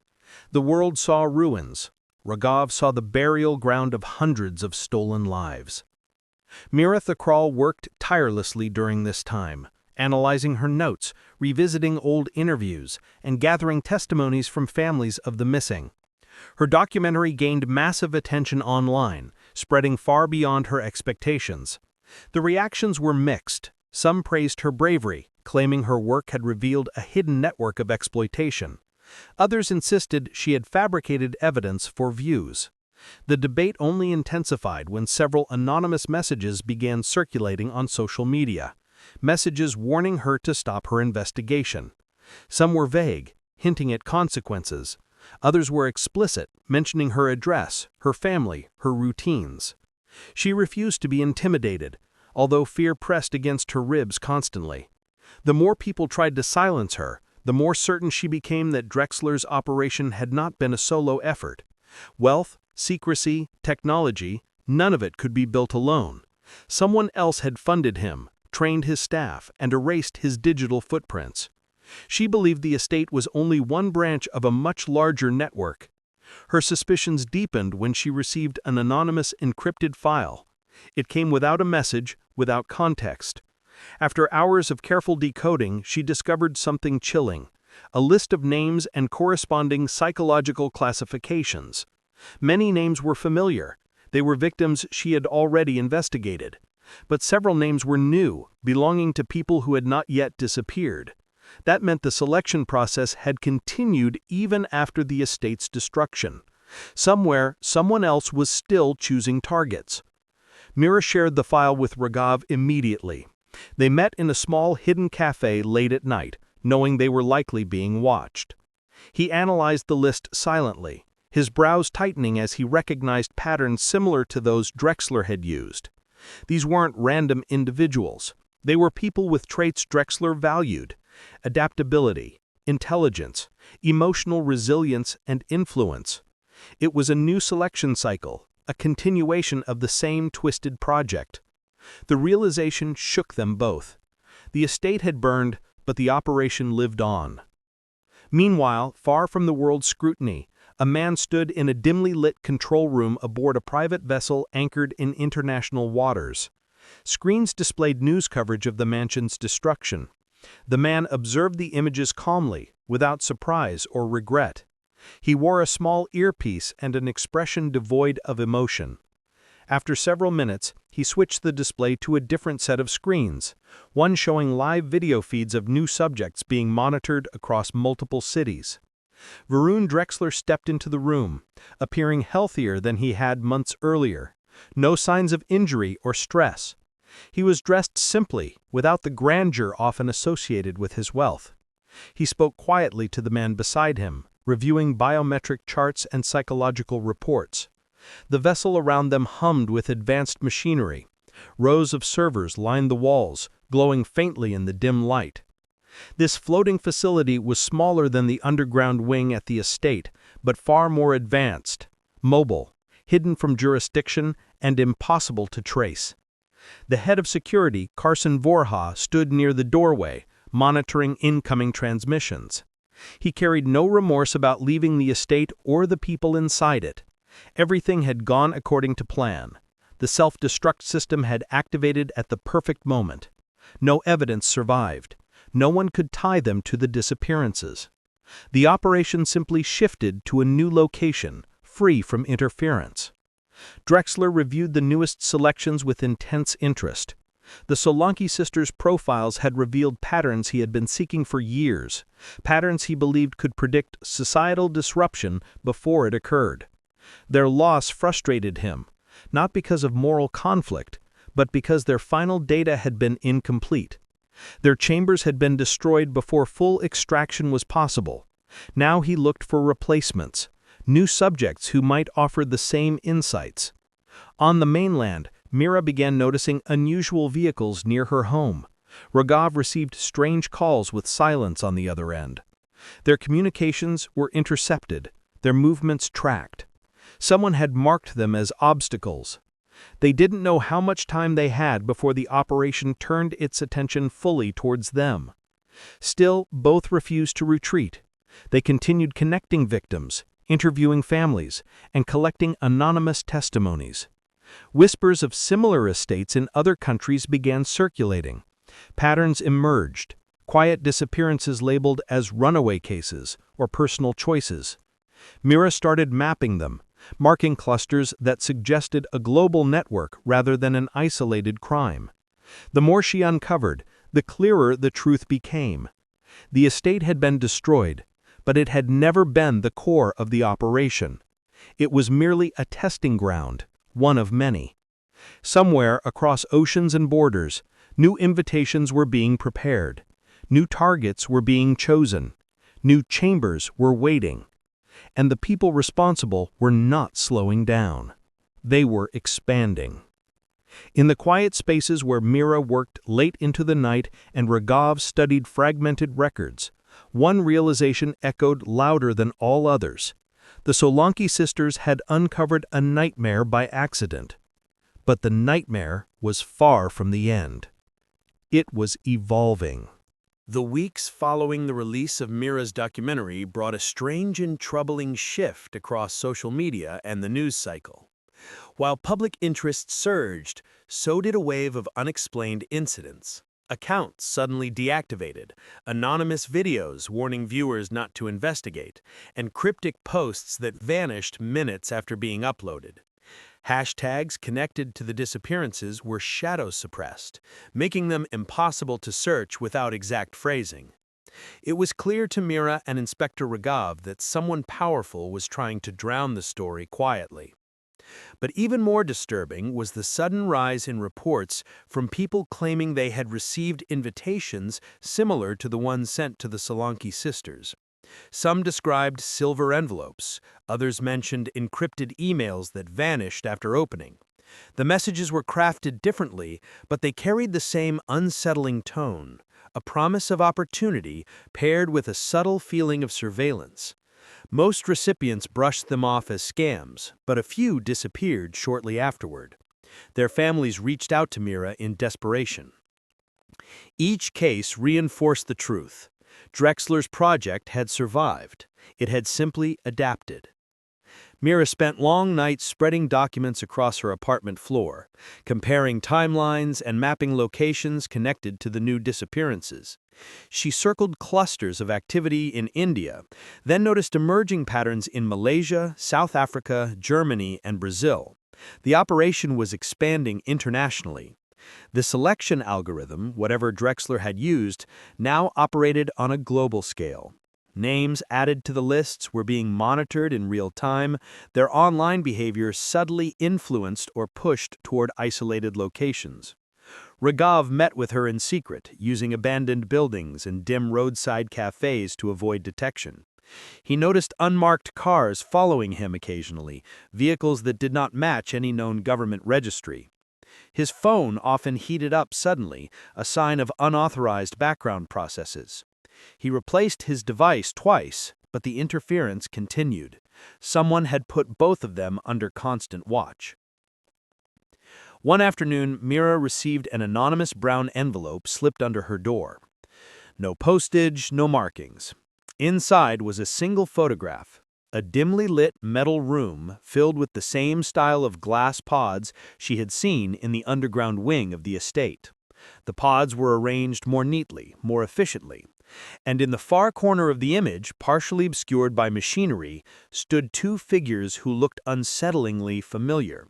The world saw ruins. Raghav saw the burial ground of hundreds of stolen lives. Mira Thakral worked tirelessly during this time, analyzing her notes, revisiting old interviews, and gathering testimonies from families of the missing. Her documentary gained massive attention online, spreading far beyond her expectations. The reactions were mixed. Some praised her bravery, claiming her work had revealed a hidden network of exploitation. Others insisted she had fabricated evidence for views. The debate only intensified when several anonymous messages began circulating on social media, messages warning her to stop her investigation. Some were vague, hinting at consequences. Others were explicit, mentioning her address, her family, her routines. She refused to be intimidated, although fear pressed against her ribs constantly. The more people tried to silence her, the more certain she became that Drexler's operation had not been a solo effort. Wealth, secrecy, technology, none of it could be built alone. Someone else had funded him, trained his staff, and erased his digital footprints. She believed the estate was only one branch of a much larger network. Her suspicions deepened when she received an anonymous encrypted file. It came without a message, without context. After hours of careful decoding, she discovered something chilling: a list of names and corresponding psychological classifications. Many names were familiar. They were victims she had already investigated. But several names were new, belonging to people who had not yet disappeared. That meant the selection process had continued even after the estate's destruction. Somewhere, someone else was still choosing targets. Mira shared the file with Raghav immediately. They met in a small hidden cafe late at night, knowing they were likely being watched. He analyzed the list silently, his brows tightening as he recognized patterns similar to those Drexler had used. These weren't random individuals. They were people with traits Drexler valued: adaptability, intelligence, emotional resilience, and influence. It was a new selection cycle, a continuation of the same twisted project. The realization shook them both. The estate had burned, but the operation lived on. Meanwhile, far from the world's scrutiny, a man stood in a dimly lit control room aboard a private vessel anchored in international waters. Screens displayed news coverage of the mansion's destruction. The man observed the images calmly, without surprise or regret. He wore a small earpiece and an expression devoid of emotion. After several minutes, he switched the display to a different set of screens, one showing live video feeds of new subjects being monitored across multiple cities. Varun Drexler stepped into the room, appearing healthier than he had months earlier. No signs of injury or stress. He was dressed simply, without the grandeur often associated with his wealth. He spoke quietly to the man beside him, reviewing biometric charts and psychological reports. The vessel around them hummed with advanced machinery. Rows of servers lined the walls, glowing faintly in the dim light. This floating facility was smaller than the underground wing at the estate, but far more advanced, mobile, hidden from jurisdiction, and impossible to trace. The head of security, Carson Vorha, stood near the doorway, monitoring incoming transmissions. He carried no remorse about leaving the estate or the people inside it. Everything had gone according to plan. The self-destruct system had activated at the perfect moment. No evidence survived. No one could tie them to the disappearances. The operation simply shifted to a new location, free from interference. Drexler reviewed the newest selections with intense interest. The Solanki sisters' profiles had revealed patterns he had been seeking for years, patterns he believed could predict societal disruption before it occurred. Their loss frustrated him, not because of moral conflict, but because their final data had been incomplete. Their chambers had been destroyed before full extraction was possible. Now he looked for replacements, new subjects who might offer the same insights. On the mainland, Mira began noticing unusual vehicles near her home. Raghav received strange calls with silence on the other end. Their communications were intercepted, their movements tracked. Someone had marked them as obstacles. They didn't know how much time they had before the operation turned its attention fully towards them. Still, both refused to retreat. They continued connecting victims, interviewing families, and collecting anonymous testimonies. Whispers of similar estates in other countries began circulating. Patterns emerged, quiet disappearances labeled as runaway cases or personal choices. Mira started mapping them, marking clusters that suggested a global network rather than an isolated crime. The more she uncovered, the clearer the truth became. The estate had been destroyed, but it had never been the core of the operation. It was merely a testing ground, one of many. Somewhere across oceans and borders, new invitations were being prepared. New targets were being chosen. New chambers were waiting. And the people responsible were not slowing down. They were expanding. In the quiet spaces where Mira worked late into the night and Raghav studied fragmented records, one realization echoed louder than all others. The Solanki sisters had uncovered a nightmare by accident. But the nightmare was far from the end. It was evolving. The weeks following the release of Mira's documentary brought a strange and troubling shift across social media and the news cycle. While public interest surged, so did a wave of unexplained incidents. Accounts suddenly deactivated, anonymous videos warning viewers not to investigate, and cryptic posts that vanished minutes after being uploaded. Hashtags connected to the disappearances were shadow suppressed, making them impossible to search without exact phrasing. It was clear to Mira and Inspector Raghav that someone powerful was trying to drown the story quietly. But even more disturbing was the sudden rise in reports from people claiming they had received invitations similar to the ones sent to the Solanki sisters. Some described silver envelopes, others mentioned encrypted emails that vanished after opening. The messages were crafted differently, but they carried the same unsettling tone, a promise of opportunity paired with a subtle feeling of surveillance. Most recipients brushed them off as scams, but a few disappeared shortly afterward. Their families reached out to Mira in desperation. Each case reinforced the truth. Drexler's project had survived. It had simply adapted. Mira spent long nights spreading documents across her apartment floor, comparing timelines and mapping locations connected to the new disappearances. She circled clusters of activity in India, then noticed emerging patterns in Malaysia, South Africa, Germany, and Brazil. The operation was expanding internationally. The selection algorithm, whatever Drexler had used, now operated on a global scale. Names added to the lists were being monitored in real time, their online behavior subtly influenced or pushed toward isolated locations. Raghav met with her in secret, using abandoned buildings and dim roadside cafes to avoid detection. He noticed unmarked cars following him occasionally, vehicles that did not match any known government registry. His phone often heated up suddenly, a sign of unauthorized background processes. He replaced his device twice, but the interference continued. Someone had put both of them under constant watch. One afternoon, Mira received an anonymous brown envelope slipped under her door. No postage, no markings. Inside was a single photograph, a dimly lit metal room filled with the same style of glass pods she had seen in the underground wing of the estate. The pods were arranged more neatly, more efficiently. And in the far corner of the image, partially obscured by machinery, stood two figures who looked unsettlingly familiar.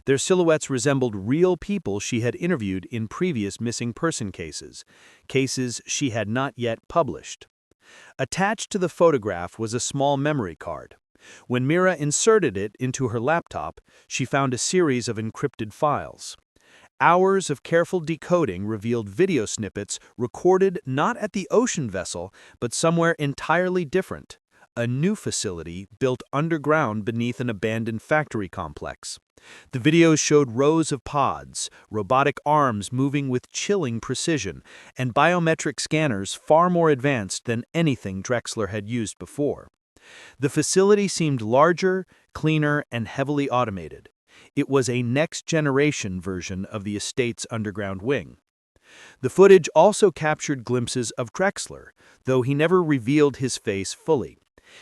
Their silhouettes resembled real people she had interviewed in previous missing person cases she had not yet published. Attached to the photograph was a small memory card. When Mira inserted it into her laptop, she found a series of encrypted files. Hours of careful decoding revealed video snippets recorded not at the ocean vessel, but somewhere entirely different, a new facility built underground beneath an abandoned factory complex. The videos showed rows of pods, robotic arms moving with chilling precision, and biometric scanners far more advanced than anything Drexler had used before. The facility seemed larger, cleaner, and heavily automated. It was a next-generation version of the estate's underground wing. The footage also captured glimpses of Drexler, though he never revealed his face fully.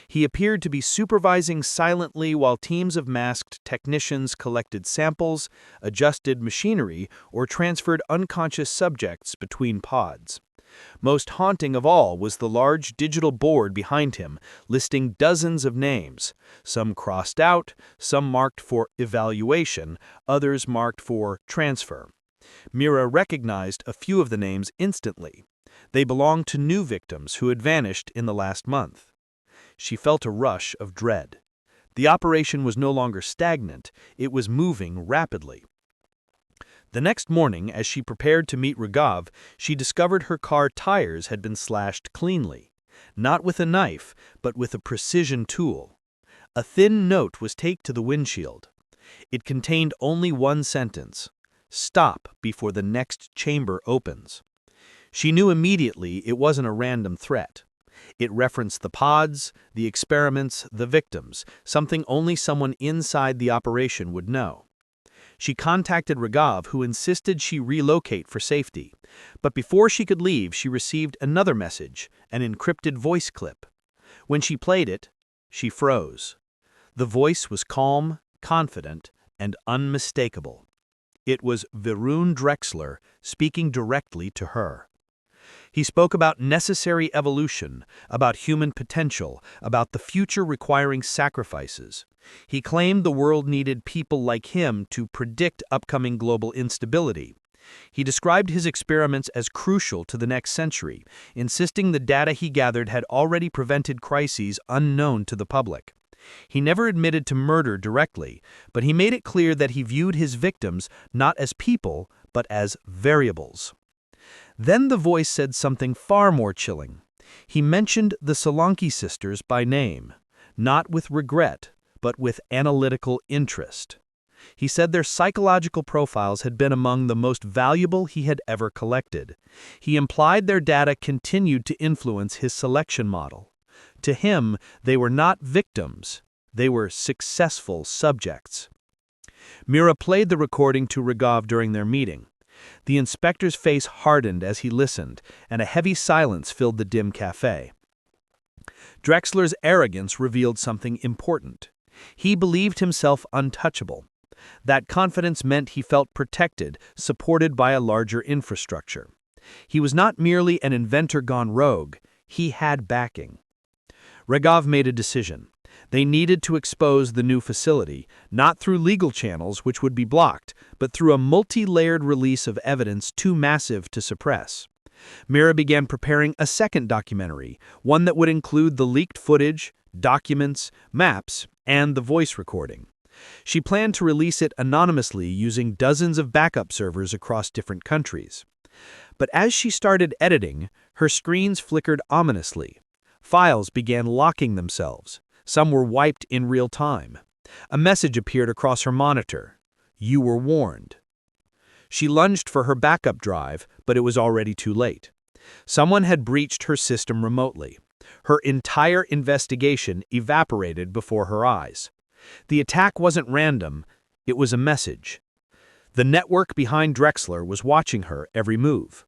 He appeared to be supervising silently while teams of masked technicians collected samples, adjusted machinery, or transferred unconscious subjects between pods. Most haunting of all was the large digital board behind him, listing dozens of names, some crossed out, some marked for evaluation, others marked for transfer. Mira recognized a few of the names instantly. They belonged to new victims who had vanished in the last month. She felt a rush of dread. The operation was no longer stagnant, it was moving rapidly. The next morning, as she prepared to meet Raghav, she discovered her car tires had been slashed cleanly. Not with a knife, but with a precision tool. A thin note was taped to the windshield. It contained only one sentence: "Stop before the next chamber opens." She knew immediately it wasn't a random threat. It referenced the pods, the experiments, the victims, something only someone inside the operation would know. She contacted Raghav, who insisted she relocate for safety. But before she could leave, she received another message, an encrypted voice clip. When she played it, she froze. The voice was calm, confident, and unmistakable. It was Varun Drexler speaking directly to her. He spoke about necessary evolution, about human potential, about the future requiring sacrifices. He claimed the world needed people like him to predict upcoming global instability. He described his experiments as crucial to the next century, insisting the data he gathered had already prevented crises unknown to the public. He never admitted to murder directly, but he made it clear that he viewed his victims not as people, but as variables. Then the voice said something far more chilling. He mentioned the Solanki sisters by name, not with regret, but with analytical interest. He said their psychological profiles had been among the most valuable he had ever collected. He implied their data continued to influence his selection model. To him, they were not victims, they were successful subjects. Mira played the recording to Raghav during their meeting. The inspector's face hardened as he listened, and a heavy silence filled the dim cafe. Drexler's arrogance revealed something important. He believed himself untouchable. That confidence meant he felt protected, supported by a larger infrastructure. He was not merely an inventor gone rogue, he had backing. Raghav made a decision. They needed to expose the new facility, not through legal channels which would be blocked, but through a multi-layered release of evidence too massive to suppress. Mira began preparing a second documentary, one that would include the leaked footage, documents, maps, and the voice recording. She planned to release it anonymously using dozens of backup servers across different countries. But as she started editing, her screens flickered ominously. Files began locking themselves. Some were wiped in real time. A message appeared across her monitor. "You were warned." She lunged for her backup drive, but it was already too late. Someone had breached her system remotely. Her entire investigation evaporated before her eyes. The attack wasn't random, it was a message. The network behind Drexler was watching her every move.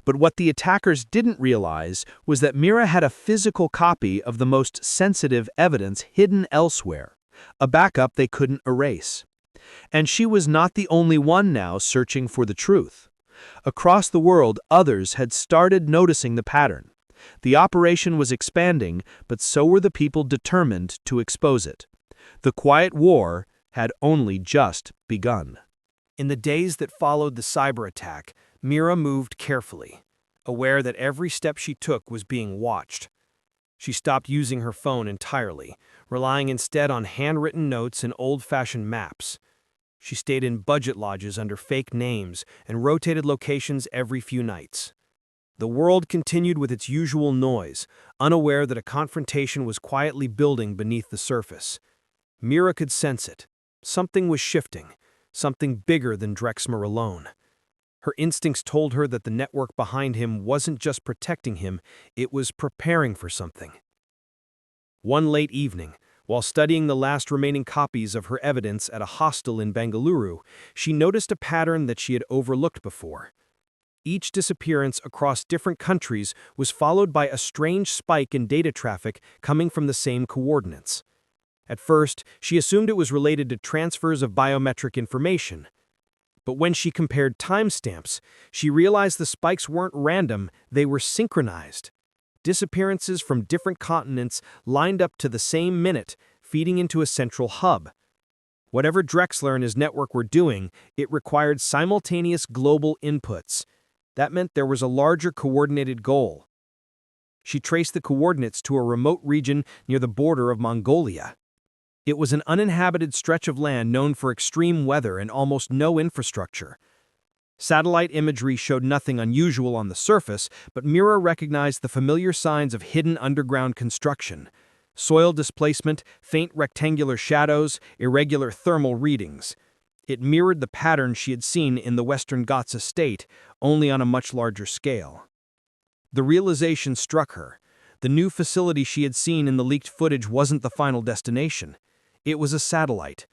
But what the attackers didn't realize was that Mira had a physical copy of the most sensitive evidence hidden elsewhere, a backup they couldn't erase. And she was not the only one now searching for the truth. Across the world, others had started noticing the pattern. The operation was expanding, but so were the people determined to expose it. The quiet war had only just begun. In the days that followed the cyber attack, Mira moved carefully, aware that every step she took was being watched. She stopped using her phone entirely, relying instead on handwritten notes and old-fashioned maps. She stayed in budget lodges under fake names and rotated locations every few nights. The world continued with its usual noise, unaware that a confrontation was quietly building beneath the surface. Mira could sense it. Something was shifting, something bigger than Drexler alone. Her instincts told her that the network behind him wasn't just protecting him, it was preparing for something. One late evening, while studying the last remaining copies of her evidence at a hostel in Bengaluru, she noticed a pattern that she had overlooked before. Each disappearance across different countries was followed by a strange spike in data traffic coming from the same coordinates. At first, she assumed it was related to transfers of biometric information. But when she compared timestamps, she realized the spikes weren't random, they were synchronized. Disappearances from different continents lined up to the same minute, feeding into a central hub. Whatever Drexler and his network were doing, it required simultaneous global inputs. That meant there was a larger coordinated goal. She traced the coordinates to a remote region near the border of Mongolia. It was an uninhabited stretch of land known for extreme weather and almost no infrastructure. Satellite imagery showed nothing unusual on the surface, but Mira recognized the familiar signs of hidden underground construction. Soil displacement, faint rectangular shadows, irregular thermal readings. It mirrored the pattern she had seen in the Western Ghats estate, only on a much larger scale. The realization struck her. The new facility she had seen in the leaked footage wasn't the final destination. It was a satellite.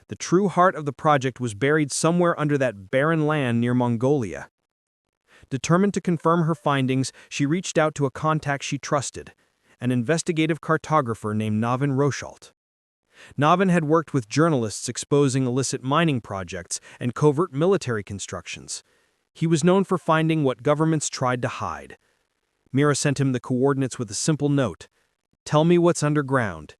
The true heart of the project was buried somewhere under that barren land near Mongolia. Determined to confirm her findings, she reached out to a contact she trusted, an investigative cartographer named Navin Rochalt. Navin had worked with journalists exposing illicit mining projects and covert military constructions. He was known for finding what governments tried to hide. Mira sent him the coordinates with a simple note, "Tell me what's underground."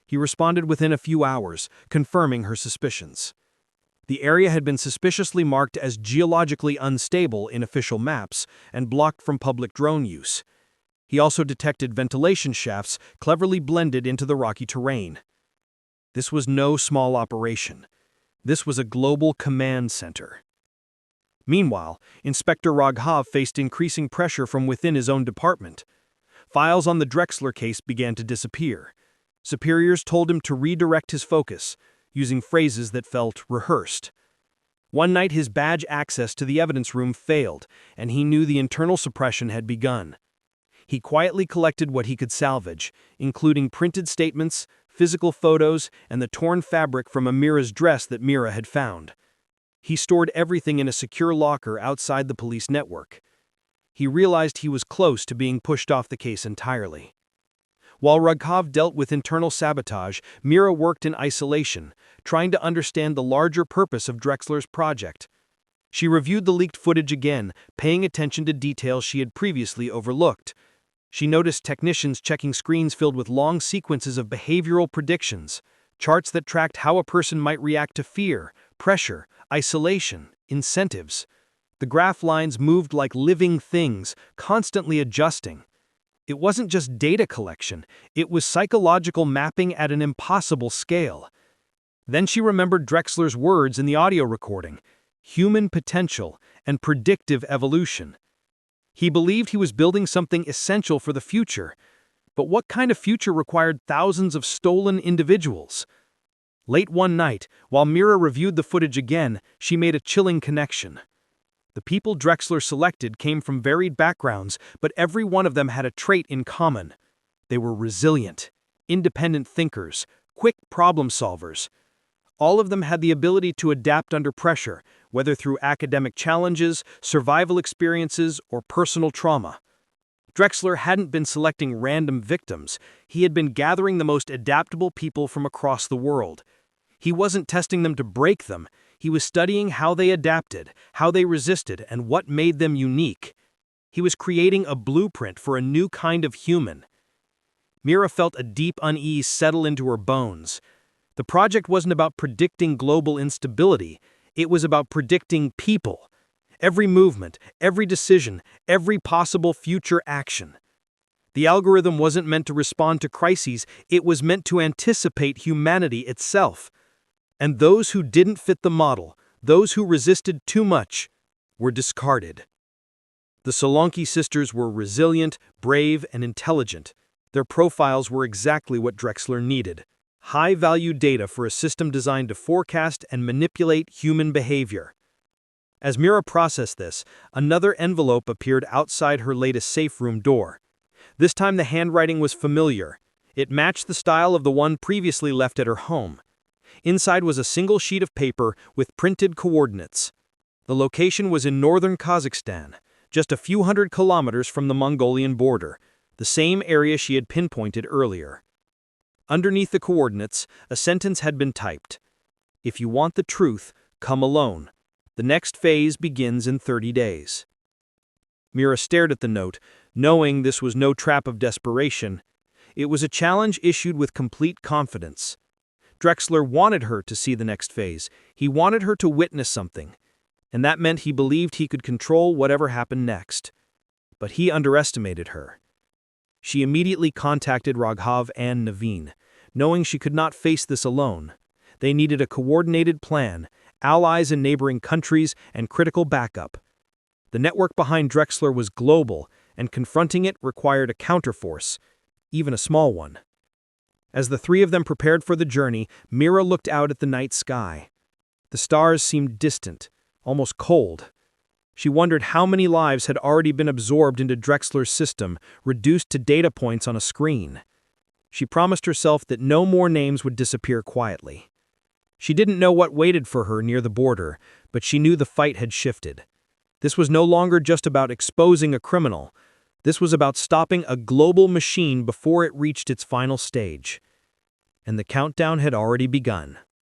He responded within a few hours, confirming her suspicions. The area had been suspiciously marked as geologically unstable in official maps and blocked from public drone use. He also detected ventilation shafts cleverly blended into the rocky terrain. This was no small operation. This was a global command center. Meanwhile, Inspector Raghav faced increasing pressure from within his own department. Files on the Drexler case began to disappear. Superiors told him to redirect his focus, using phrases that felt rehearsed. One night his badge access to the evidence room failed, and he knew the internal suppression had begun. He quietly collected what he could salvage, including printed statements, physical photos, and the torn fabric from Ameira's dress that Mira had found. He stored everything in a secure locker outside the police network. He realized he was close to being pushed off the case entirely. While Raghav dealt with internal sabotage, Mira worked in isolation, trying to understand the larger purpose of Drexler's project. She reviewed the leaked footage again, paying attention to details she had previously overlooked. She noticed technicians checking screens filled with long sequences of behavioral predictions, charts that tracked how a person might react to fear, pressure, isolation, incentives. The graph lines moved like living things, constantly adjusting. It wasn't just data collection, it was psychological mapping at an impossible scale. Then she remembered Drexler's words in the audio recording: human potential and predictive evolution. He believed he was building something essential for the future, but what kind of future required thousands of stolen individuals? Late one night, while Mira reviewed the footage again, she made a chilling connection. The people Drexler selected came from varied backgrounds, but every one of them had a trait in common. They were resilient, independent thinkers, quick problem solvers. All of them had the ability to adapt under pressure, whether through academic challenges, survival experiences, or personal trauma. Drexler hadn't been selecting random victims. He had been gathering the most adaptable people from across the world. He wasn't testing them to break them. He was studying how they adapted, how they resisted, and what made them unique. He was creating a blueprint for a new kind of human. Mira felt a deep unease settle into her bones. The project wasn't about predicting global instability. It was about predicting people. Every movement, every decision, every possible future action. The algorithm wasn't meant to respond to crises, it was meant to anticipate humanity itself. And those who didn't fit the model, those who resisted too much, were discarded. The Solanki sisters were resilient, brave, and intelligent. Their profiles were exactly what Drexler needed: high-value data for a system designed to forecast and manipulate human behavior. As Mira processed this, another envelope appeared outside her latest safe room door. This time the handwriting was familiar. It matched the style of the one previously left at her home. Inside was a single sheet of paper with printed coordinates. The location was in northern Kazakhstan, just a few hundred kilometers from the Mongolian border, the same area she had pinpointed earlier. Underneath the coordinates, a sentence had been typed: "If you want the truth, come alone. The next phase begins in 30 days." Mira stared at the note, knowing this was no trap of desperation. It was a challenge issued with complete confidence. Drexler wanted her to see the next phase. He wanted her to witness something. And that meant he believed he could control whatever happened next. But he underestimated her. She immediately contacted Raghav and Naveen, knowing she could not face this alone. They needed a coordinated plan, allies in neighboring countries, and critical backup. The network behind Drexler was global, and confronting it required a counterforce, even a small one. As the three of them prepared for the journey, Mira looked out at the night sky. The stars seemed distant, almost cold. She wondered how many lives had already been absorbed into Drexler's system, reduced to data points on a screen. She promised herself that no more names would disappear quietly. She didn't know what waited for her near the border, but she knew the fight had shifted. This was no longer just about exposing a criminal. This was about stopping a global machine before it reached its final stage. And the countdown had already begun.